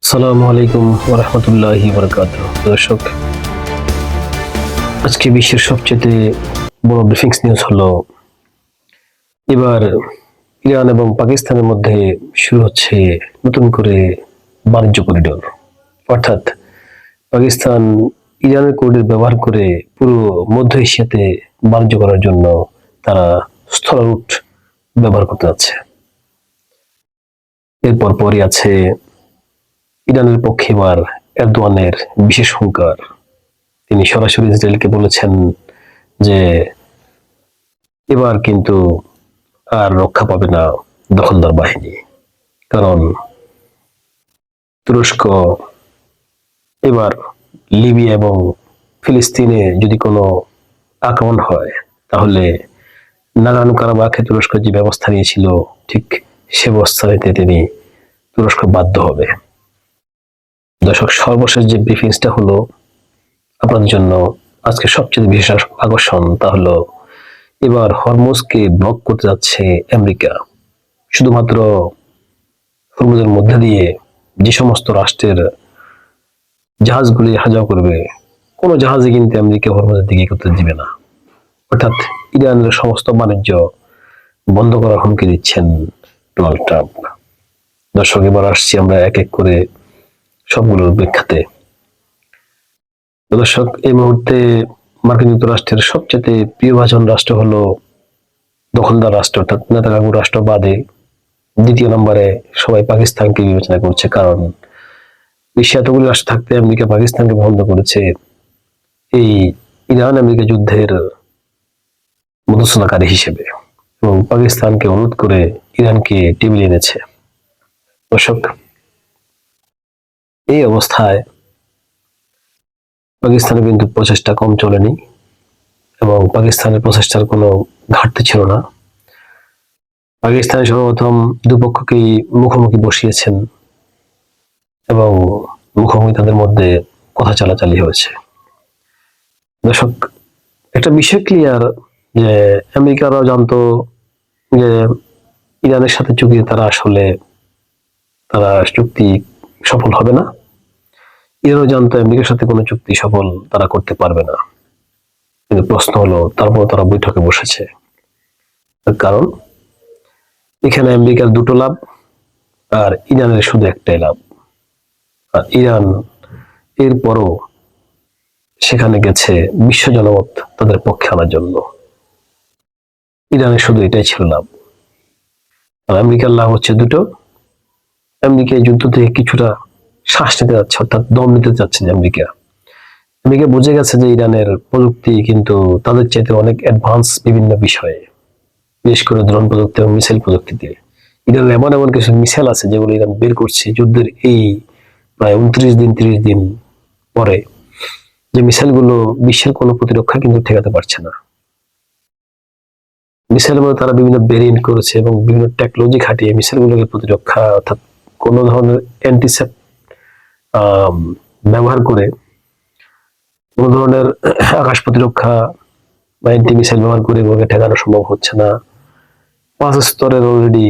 আসসালামু আলাইকুম ওয়া রাহমাতুল্লাহি ওয়া বারাকাতুহু। দর্শক, আজকে বিশ্বের সবচেয়ে বড় ব্রিফিংস নিউজ হলো এবার ইরান এবং পাকিস্তানের মধ্যে শুরু হচ্ছে নতুন করে বাণিজ্য করিডোর। অর্থাৎ পাকিস্তান ইরানের করিডোর ব্যবহার করে পুরো মধ্য এশিয়াতে বাণিজ্য করার জন্য তারা স্থল রুট ব্যবহার করতে যাচ্ছে। এরপর পরই আছে ইরানের পক্ষে এবার এরদোয়ানের বিশেষ হুঙ্কার। তিনি সরাসরি ইসরায়েলকে বলেছেন যে এবার কিন্তু আর রক্ষা পাবে না দখলদার বাহিনী, কারণ তুরস্ক এবার লিবিয়া এবং ফিলিস্তিনে যদি কোনো আক্রমণ হয় তাহলে নাগানো কারাবাখে তুরস্ক যে ব্যবস্থা নিয়েছিল ঠিক সে ব্যবস্থা নিতে তুরস্ক বাধ্য হবে। দর্শক, সর্বশেষ যে ব্রিফিংসটা হলো আপনাদের জন্য আজকে সবচেয়ে বিশেষ আকর্ষণ, তা হলো এবার হরমুজকে ব্লক করতে যাচ্ছে আমেরিকা। শুধুমাত্র হরমুজের মধ্যে দিয়ে যে সমস্ত রাষ্ট্রের জাহাজগুলি হাজাও করবে, কোনো জাহাজে কিন্তু আমেরিকা হরমুজের দিকে করতে দিবে না। অর্থাৎ ইরানের সমস্ত বাণিজ্য বন্ধ করার হুমকি দিচ্ছেন ডোনাল্ড ট্রাম্প। দর্শক, এবার আসছি আমরা এক এক করে সবগুলোর ব্যাখ্যাতে। দর্শক, এই মুহূর্তে মার্কিন যুক্তরাষ্ট্রের সবচেয়ে প্রিয়ভাজন রাষ্ট্র হলো দখলদার রাষ্ট্র, অর্থাৎ নেতাকাগু রাষ্ট্র বাদে দ্বিতীয় নম্বরে সবাই পাকিস্তানকে বিবেচনা করছে। কারণ বিশ্বে এতগুলি রাষ্ট্র থাকতে আমেরিকা পাকিস্তানকে বন্ধ করেছে এই ইরান আমেরিকা যুদ্ধের মধ্যস্থতাকারী হিসেবে, এবং পাকিস্তানকে অনুরোধ করে ইরানকে টেবিলে এনেছে। দর্শক, এই অবস্থায় পাকিস্তানের কিন্তু প্রচেষ্টা কম চলেনি, এবং পাকিস্তানের প্রচেষ্টার কোনো ঘাটতি ছিল না। পাকিস্তান সর্বপ্রথম দুপক্ষকেই মুখোমুখি বসিয়েছেন এবং মুখোমুখি তাদের মধ্যে কথা চালাচালি হয়েছে। দর্শক, একটা বিষয় ক্লিয়ার যে আমেরিকারাও জানতো যে ইরানের সাথে চুক্তি তারা চুক্তি সফল হবে না। ইরানও জানতো আমেরিকার সাথে কোনো চুক্তি সফল তারা করতে পারবে না। কিন্তু প্রশ্ন হলো, তারপর তারা বৈঠকে বসেছে। কারণ এখানে আমেরিকার দুটো লাভ আর ইরানের শুধু একটাই লাভ। আর ইরান এরপরও সেখানে গেছে বিশ্ব জনমত তাদের পক্ষে আনার জন্য। ইরানের শুধু এটাই ছিল লাভ। আর আমেরিকার লাভ হচ্ছে দুটো। আমেরিকা এই যুদ্ধ থেকে কিছুটা শ্বাস নিতে যাচ্ছে, অর্থাৎ দম নিতে যাচ্ছে। যে আমেরিকা বুঝে গেছে যে ইরানের প্রযুক্তি কিন্তু তাদের চাইতে অনেক অ্যাডভান্স বিভিন্ন বিষয়ে, বিশেষ করে ড্রোন প্রযুক্তি এবং মিসাইল প্রযুক্তিতে। ইরানের এমন এমন কিছু মিসাইল আছে যেগুলো ইরান বের করছে যুদ্ধের এই প্রায় 29-30 দিন পরে, যে মিসাইল গুলো বিশ্বের কোনো প্রতিরক্ষা কিন্তু ঠেকাতে পারছে না। মিসাইলের মধ্যে তারা বিভিন্ন ভেরিয়েন্ট করেছে এবং বিভিন্ন টেকনোলজি খাটিয়ে মিসাইল গুলোকে প্রতিরক্ষা, অর্থাৎ কোন ধরনের অ্যান্টিসেপ ব্যবহার করে কোন ধরনের আকাশ প্রতিরক্ষা বা অ্যান্টি মিসাইল ব্যবহার করে ওকে ঠেকানো সম্ভব হচ্ছে না। 5 স্তরের অলরেডি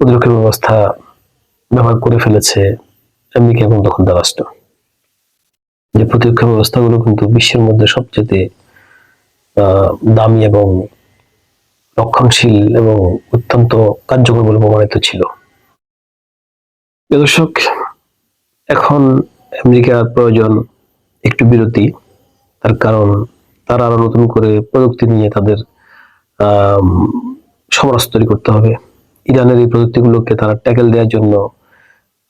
প্রতিরক্ষা ব্যবস্থা ব্যবহার করে ফেলেছে আমেরিকা এবং দখলদার রাষ্ট্র। যে প্রতিরক্ষা ব্যবস্থাগুলো কিন্তু বিশ্বের মধ্যে সবচেয়ে দামি এবং রক্ষণশীল এবং অত্যন্ত কার্যকর বলে প্রমাণিত ছিল। দর্শক, এখন আমেরিকার প্রয়োজন একটু বিরতি। তার কারণ তারা আরো নতুন করে প্রযুক্তি নিয়ে তাদের সমরাস্ত্র তৈরি করতে হবে। ইরানের এই প্রযুক্তিগুলোকে তারা ট্যাকেল দেওয়ার জন্য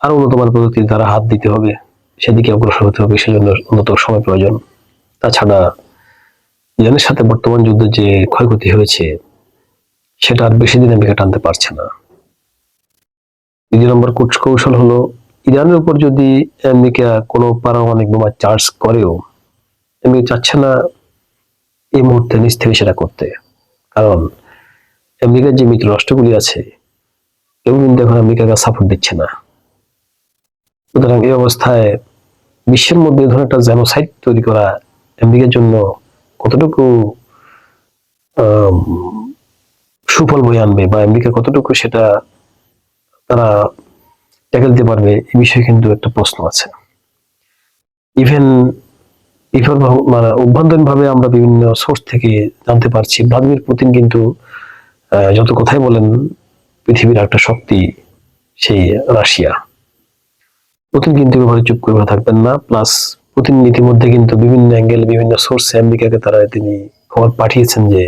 আরো উন্নতমান প্রযুক্তির তারা হাত দিতে হবে, সেদিকে অগ্রসর হতে হবে। সেজন্য উন্নত সময় প্রয়োজন। তাছাড়া ইরানের সাথে বর্তমান যুদ্ধে যে ক্ষয়ক্ষতি হয়েছে সেটা আর বেশি দিন আমেরিকা টানতে পারছে না। দ্বিতীয় নম্বর কৌশল হলো, ইরানের উপর যদি আমেরিকা কোনো পারমাণবিক বোমা চার্জ করেও আমেরিকা চাচ্ছে না এই মুহূর্তে নিজ থেকে সেটা করতে। কারণ আমেরিকার যে মিত্র রাষ্ট্রগুলি আছে কেউ কিন্তু এখন আমেরিকাকে সাপোর্ট দিচ্ছে না। সুতরাং এই অবস্থায় বিশ্বের মধ্যে ধরনের একটা জেনোসাইড তৈরি করা আমেরিকার জন্য কতটুকু সুফল বয়ে আনবে, বা আমেরিকা কতটুকু সেটা তারা ট্যাকেল দিতে পারবে, এই বিষয়ে কিন্তু একটা প্রশ্ন আছে। ইভেন ইভেন মানে অভ্যন্তরীণ ভাবে আমরা বিভিন্ন সোর্স থেকে জানতে পারছি ভ্লাদিমির পুতিন কিন্তু যত কথাই বলেন পৃথিবীর একটা শক্তি সেই রাশিয়া। পুতিন কিন্তু এভাবে চুপ করে বসে থাকবেন না। প্লাস পুতিন ইতিমধ্যে কিন্তু বিভিন্ন অ্যাঙ্গেল বিভিন্ন সোর্সে আমেরিকাকে তিনি খবর পাঠিয়েছেন যে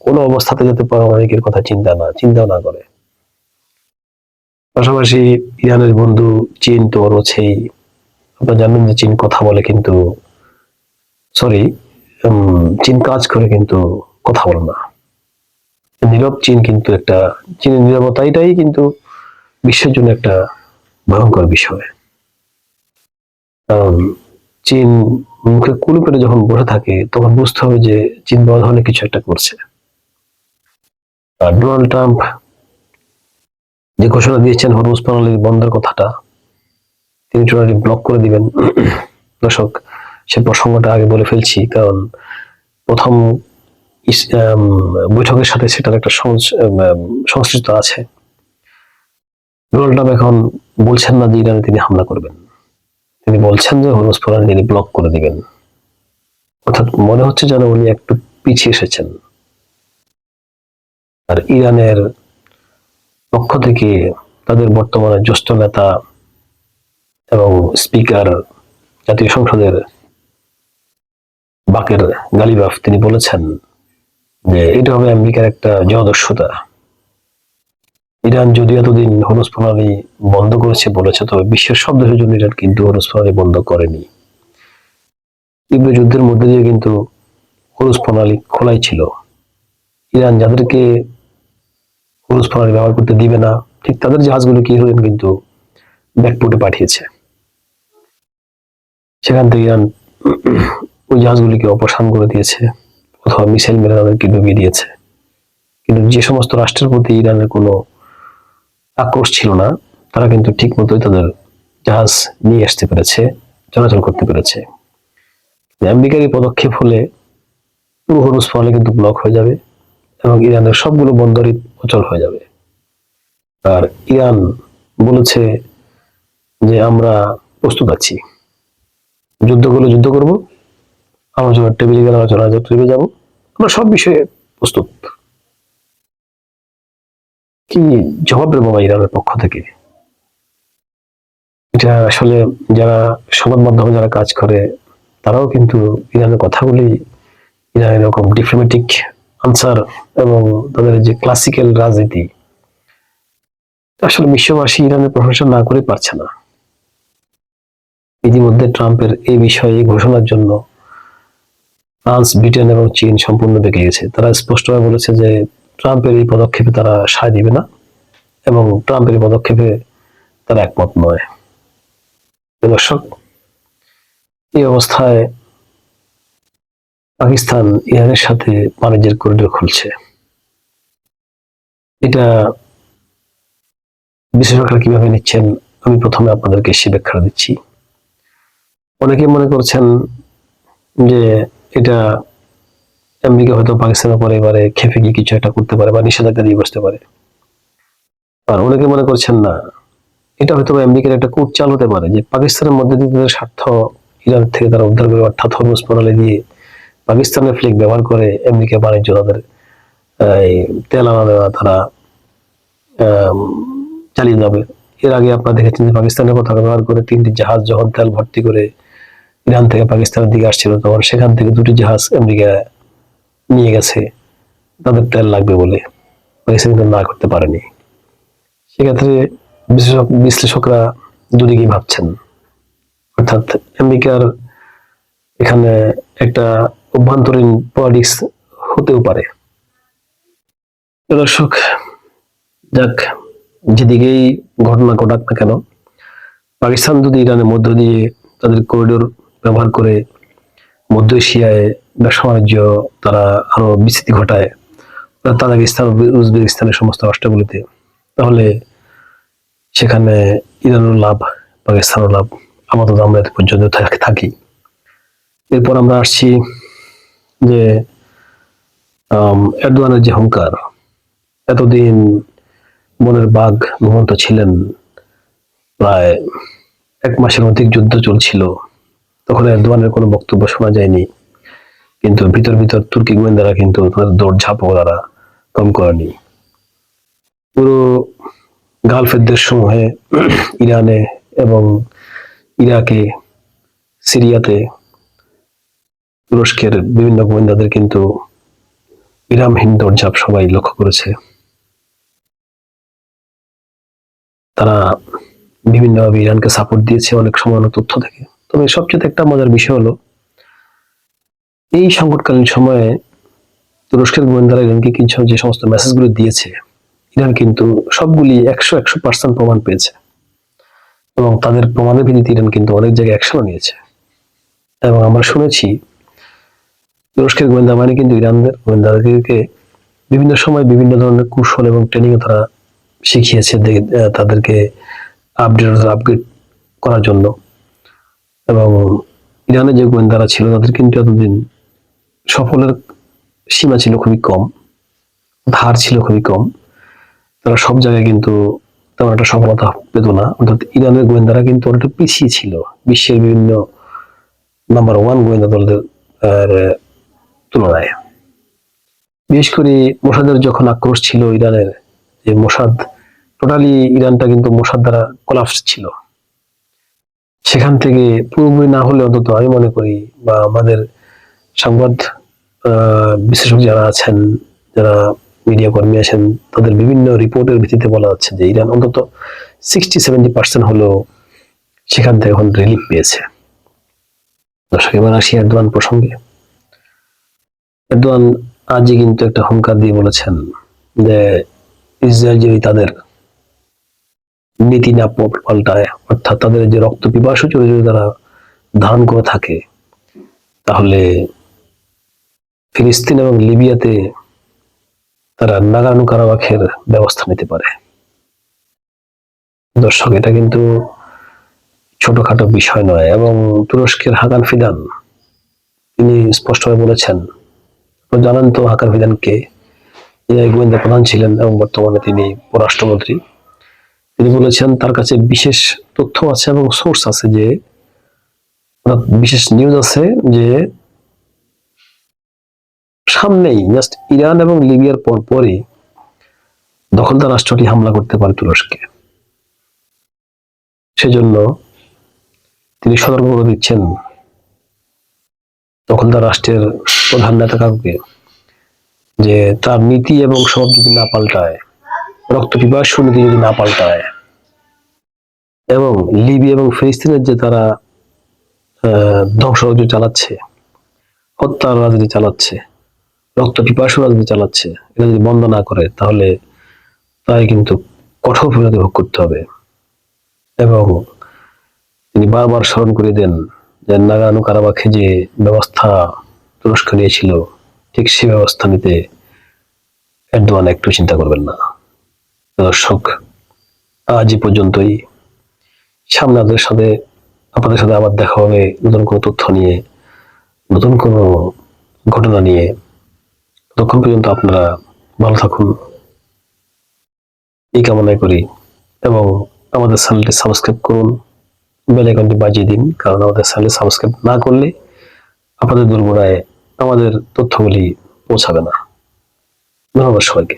কোনো অবস্থাতে যাতে পারমাণবিকের কথা চিন্তাও না করে। পাশাপাশি ইরানের বন্ধু চীন তো রয়েছেই। আপনারা জানেন যে চীন কথা বলে কিন্তু সরি চীন কাজ করে কিন্তু কথা বলে না। নীরব চীন কিন্তু একটা চীনের নীরবতাটাই কিন্তু বিশ্বের জন্য একটা ভয়ঙ্কর বিষয়। কারণ চীন মুখে কুলু করে যখন বসে থাকে তখন বুঝতে হবে যে চীন বড় ধরনের কিছু একটা করছে। আর ডোনাল্ড ট্রাম্প যে ঘোষণা দিয়েছেন হরমুজ প্রণালীর বন্ধের কথাটা, তিনি টোটালি ব্লক করে দিবেন। দর্শক, সে প্রসঙ্গটা আগে বলে ফেলছি, কারণ প্রথম বৈঠকের সাথে সেটার একটা সংশ্লিষ্ট আছে। ডোনাল্ড ট্রাম্প এখন বলছেন না যে ইরানে তিনি হামলা করবেন, তিনি বলছেন যে হরমুজ প্রণালী তিনি ব্লক করে দিবেন। অর্থাৎ মনে হচ্ছে যেন উনি একটু পিছিয়ে এসেছেন। আর ইরানের পক্ষ থেকে তাদের বর্তমানে জ্যেষ্ঠ নেতা এবং স্পিকার জাতীয় সংসদের বাকের গালিবাফ তিনি বলেছেন যে এটা হবে আমেরিকার একটা জনদস্যুতা। ইরান যদি এতদিন হরমুজ প্রণালী বন্ধ করেছে বলেছে, তবে বিশ্বের সব দেশের জন্য ইরান কিন্তু হরমুজ প্রণালী বন্ধ করেনি। তীব্র যুদ্ধের মধ্যে দিয়ে কিন্তু হরমুজ প্রণালী খোলাই ছিল। ইরান যাদেরকে হরমুজ প্রণালী ব্যবহার করতে দিবে না, ঠিক তাদের জাহাজগুলোকে ইরান কিন্তু ব্যাকপোর্টে পাঠিয়েছে। সেখান থেকে ইরান ওই জাহাজগুলিকে অপসারণ করে দিয়েছে অথবা মিসাইল মেরে তাদেরকে ডুবিয়ে দিয়েছে। কিন্তু যে সমস্ত রাষ্ট্রের প্রতি ইরানের কোনো আক্রোশ ছিল না, তারা কিন্তু ঠিক মতোই তাদের জাহাজ নিয়ে আসতে পেরেছে, চলাচল করতে পেরেছে। আমেরিকার এই পদক্ষেপ হলে পুরো হরমুজ প্রণালী কিন্তু ব্লক হয়ে যাবে এবং ইরানের সবগুলো বন্দরই অচল হয়ে যাবে। আর ইরান বলেছে যে আমরা প্রস্তুত আছি, যুদ্ধ করব, আলোচনার টেবিলে গেলে আলোচনা টেবিলে যাব, আমরা সব বিষয়ে প্রস্তুত। কি জবাব দেবো ইরানের পক্ষ থেকে? এটা আসলে যারা সংবাদ মাধ্যমে যারা কাজ করে তারাও কিন্তু ইরানের কথাগুলি, ইরানের এরকম ডিপ্লোম্যাটিক আনসার এবং তাদের যে ক্লাসিক্যাল রাজনীতি, আসলে বিশ্ববাসী ইরানের প্রশংসা না করে পারছে না। ইতিমধ্যে ট্রাম্পের এই বিষয়ে ঘোষণার জন্য ফ্রান্স, ব্রিটেন এবং চীন সম্পূর্ণ বেঁকে গেছে। তারা স্পষ্টভাবে বলেছে যে ট্রাম্পের এই পদক্ষেপে তারা সায় দিবে না এবং ট্রাম্পের এই পদক্ষেপে তারা একমত নয়। দর্শক, এই অবস্থায় পাকিস্তান ইরানের সাথে বাণিজ্যের করিডোর খুলছে। এটা বিশেষজ্ঞরা কিভাবে নিচ্ছেন আমি প্রথমে আপনাদেরকে সে ব্যাখ্যা দিচ্ছি। অনেকে মনে করছেন যে এটা আমেরিকা হয়তো পাকিস্তানের উপরে এবারে খেপে গিয়ে কিছু একটা করতে পারে বা নিষেধাজ্ঞা দিয়ে বসতে পারে। আর অনেকে মনে করছেন না, এটা হয়তো আমেরিকার একটা কূট চাল হতে পারে যে পাকিস্তানের মধ্যে দিয়ে তাদের স্বার্থ ইরান থেকে তারা উদ্ধার করে, অর্থাৎ হরমুজ প্রণালী দিয়ে পাকিস্তানের ফ্লেগ ব্যবহার করে আমেরিকা বাণিজ্য তাদের তেল আনা দেওয়া তারা চালিয়ে যাবে। এর আগে আপনারা দেখেছেন যে পাকিস্তানের পতাকা ব্যবহার করে 3টি জাহাজ যখন তেল ভর্তি করে ইরান থেকে পাকিস্তানের দিকে আসছিল, তখন সেখান থেকে 2টি জাহাজ আমেরিকা নিয়ে গেছে তাদের তেল লাগবে বলে, পাকিস্তান কিন্তু না করতে পারেনি। সেক্ষেত্রে বিশ্লেষকরা দুদিকেই ভাবছেন, অর্থাৎ আমেরিকার এখানে একটা অভ্যন্তরীণ পলিটিক্স হতেও পারে। দর্শক, যাক, যেদিকেই ঘটনা ঘটাক না কেন, পাকিস্তান যদি ইরানের মধ্য দিয়ে তাদের করিডোর ব্যবহার করে মধ্য এশিয়ায় ব্যবসা বাণিজ্য তারা আরো বিস্তৃতি ঘটায়, তাজিকিস্তান, উজবেকিস্তানের সমস্ত রাষ্ট্রগুলিতে, তাহলে সেখানে ইরানের লাভ, পাকিস্তানের লাভ। আপাতত আমরা এত পর্যন্ত থাকি। এরপর আমরা আসছি যে এরদোয়ানের যে হুঙ্কার, এতদিন মনের বাঘ ঘুমন্ত ছিলেন প্রায় 1 মাসের অধিক যুদ্ধ চলছিল, তখন এরদোয়ানের কোনো বক্তব্য শোনা যায়নি, কিন্তু ভিতর ভিতর তুর্কি গোয়েন্দারা কিন্তু তাদের দৌড়ঝাঁপ তারা কম করেনি। পুরো গালফের দেশসমূহে, ইরানে এবং ইরাকে, সিরিয়াতে তুরস্কের বিভিন্ন গোয়েন্দাদের কিন্তু বিরামহীন দৌড়ঝাঁপ সবাই লক্ষ্য করেছে। তারা বিভিন্নভাবে ইরানকে সাপোর্ট দিয়েছে অনেক সময় অনেক তথ্য থেকে। তবে সবচেয়ে একটা মজার বিষয় হলো, এই সংকটকালীন সময়ে তুরস্কের গোয়েন্দারা ইরানকে কিছু যে সমস্ত মেসেজগুলো দিয়েছে, ইরান কিন্তু সবগুলি 100% প্রমাণ পেয়েছে, এবং তাদের প্রমাণের ভিত্তিতে ইরান কিন্তু অনেক জায়গায় অ্যাকশনও নিয়েছে। এবং আমরা শুনেছি তুরস্কের গোয়েন্দা বাহিনী কিন্তু ইরানদের গোয়েন্দাদেরকে বিভিন্ন সময় বিভিন্ন ধরনের কৌশল এবং ট্রেনিং তারা শিখিয়েছে তাদেরকে আপগ্রেড করার জন্য। এবং ইরানের যে গোয়েন্দারা ছিল তাদের কিন্তু এতদিন সফলের সীমা ছিল খুবই কম, ধার ছিল খুবই কম, তারা সব জায়গায় কিন্তু তেমন একটা সফলতা পেত না। অর্থাৎ ইরানের গোয়েন্দারা কিন্তু অনেকটা পিছিয়ে ছিল বিশ্বের বিভিন্ন নাম্বার 1 গোয়েন্দা দলদের তুলনায়। বিশেষ করে মোসাদের যখন আক্রোশ ছিল ইরানের, যে মোসাদ টোটালি ইরানটা কিন্তু মোসাদ দ্বারা কোলাপস ছিল, সেখান থেকে পুরোপুরি না হলে অন্তত আমি মনে করি, বা আমাদের সংবাদ বিশেষজ্ঞ যারা আছেন, যারা মিডিয়া কর্মী আছেন, তাদের বিভিন্ন রিপোর্টের ভিত্তিতে বলা যাচ্ছে যে ইরান অন্তত 60-70% হলেও সেখান থেকে এখন রিলিফ পেয়েছে। দর্শক, এবার আসি এরদোয়ান প্রসঙ্গে। এরদোয়ান আজই কিন্তু একটা হুঙ্কার দিয়ে বলেছেন যে ইসরায়েল যদি তাদের নীতি না পাল্টায়, অর্থাৎ তাদের যে রক্ত পিপাসু চরিত্র যদি তারা ধারণ করে থাকে, তাহলে ফিলিস্তিন এবং লিবিয়াতে তারা নাগানো কারাবাখের ব্যবস্থা নিতে পারে। দর্শক, এটা কিন্তু ছোটখাটো বিষয় নয়। এবং তুরস্কের হাকান ফিদান তিনি স্পষ্টভাবে বলেছেন, জানেন তো হাকান ফিদান কে? গোয়েন্দা প্রধান ছিলেন এবং বর্তমানে তিনি পররাষ্ট্রমন্ত্রী। তিনি বলেছেন তার কাছে বিশেষ তথ্য আছে এবং সোর্স আছে, যে বিশেষ নিউজ আছে যে সামনেই জাস্ট ইরান এবং লিবিয়ার পরপরই দখলদার রাষ্ট্রটি হামলা করতে পারে তুরস্কে। সেজন্য তিনি সতর্ক করে দিচ্ছেন দখলদার রাষ্ট্রের প্রধান নেতা কাউকে, যে তার নীতি এবং সব যদি না পাল্টায়, রক্ত পিপাসু নীতি যদি না পাল্টায়, এবং লিবিয়া এবং ফিলিস্তিনের যে তারা ধ্বংসযজ্ঞ চালাচ্ছে, হত্যার রাজনীতি চালাচ্ছে, রক্ত পিপাসু রাজনীতি চালাচ্ছে, এটা যদি বন্ধ না করে, তাহলে তাই কিন্তু কঠোর পরিণতি ভোগ করতে হবে। এবং তিনি বারবার স্মরণ করে দেন যে নাগানো কারাবাখে যে ব্যবস্থা তুরস্ক নিয়েছিল, ঠিক সেই ব্যবস্থা নিতে এরদোয়ান একটু চিন্তা করবেন না। দর্শক, আজ এই পর্যন্তই। সামনে আপনাদের সাথে আবার দেখা হবে নতুন কোনো তথ্য নিয়ে, নতুন কোনো ঘটনা নিয়ে। ততক্ষণ পর্যন্ত আপনারা ভালো থাকুন, এই কামনাই করি। এবং আমাদের চ্যানেলটি সাবস্ক্রাইব করুন, বেল আইকনটি বাজিয়ে দিন, কারণ আমাদের চ্যানেল সাবস্ক্রাইব না করলে আপনাদের দোরগোড়ায় আমাদের তথ্যগুলি পৌঁছাবে না। ধন্যবাদ সবাইকে।